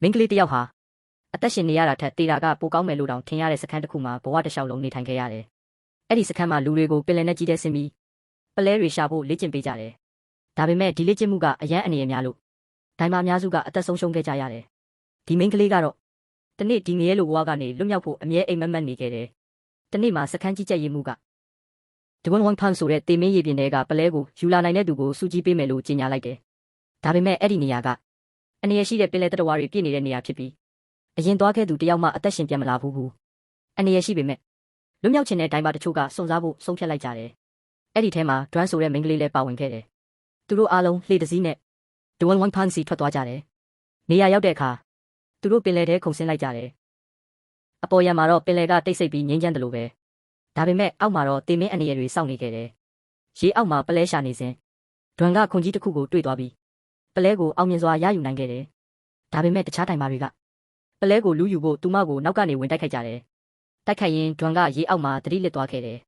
မင်းကလေးတယောက်ဟာအသက်ရှင်နေရတာထက်တေတာကပိုကောင်းမယ်လို့တောင်ထင်ရတဲ့စခန်းတစ်ခုမှာဘဝတစ်လျှောက်လုံးနေထိုင်ခဲ့ရတယ်။အဲ့ဒီစခန်းမှာလူတွေကိုပင်လယ်နဲ့ကြီးတဲ့ဆင်းပြီးပလဲတွေရှာဖို့လေ့ကျင့်ပေးကြတယ်။ဒါပေမဲ့ဒီလေ့ကျင့်မှုကအရန်အနေအများလို့ဒိုင်မာအများစုကအသက်ဆုံးရှုံးခဲ့ကြရတယ်။ဒီမင်းကလေးကတော့တနေ့ဒီငရဲလိုဘဝကနေလွတ်မြောက်ဖို့အမြဲအိမ်မက်မက်နေခဲ့တယ်။တနေ့မှာစခန်းကြီးကြက်ရည်မှုကဒဝန်ဝမ်ဖန်ဆိုတဲ့တေမင်းရေပြင်တွေကပလဲကိုယူလာနိုင်တဲ့သူကိုစူးကြီးပေးမယ်လို့ကြေညာလိုက်တယ်။ဒါပေမဲ့အဲ့ဒီနေရာကအနေရရှိတဲ့ပင်လယ်တဝါတွေပြည့်နေတဲ့နေရာဖြစ်ပြီးအရင်သွားခဲ့သူတယောက်မှအသက်ရှင်ပြန်မလာဘူး။အနေရရှိပေမဲ့လွတ်မြောက်ခြင်းတဲ့ဒိုင်မာတချို့ကစွန့်စားဖို့ဆုံးဖြတ်လိုက်ကြတယ်။အဲ့ဒီထဲမှာဒွမ်းဆိုတဲ့မိန်းကလေးလည်းပါဝင်ခဲ့တယ်။သူတို့အားလုံးလှေတစည်းနဲ့ဒဝန်ဝမ်ဖန်စီထွက်သွားကြတယ်။နေရာရောက်တဲ့အခါသူတို့ပင်လယ်ထဲခုန်ဆင်းလိုက်ကြတယ်။အပေါ်ရံမှာတော့ပင်လယ်ကတိတ်ဆိတ်ပြီးငြိမ်းချမ်းတယ်လို့ပဲ။ဒါပေမဲ့အောက်မှာတော့တေမင်းအနေရတွေစောင့်နေခဲ့တယ်။ရေအောက်မှာပလဲရှာနေစဉ်ဒွမ်းကခုန်ကြီးတစ်ခုကိုတွေ့သွားပြီးပလဲကိုအောင်မြင်စွာရယူနိုင်ခဲ့တယ်။ဒါပေမဲ့တခြားတိုင်မာတွေကပလဲကိုလူယူဖို့သူမကိုနောက်ကနေဝင်တိုက်ခိုက်ကြတယ်။တိုက်ခိုက်ရင်ဒွမ်းကရေအောက်မှာတတိလစ်သွားခဲ့တယ်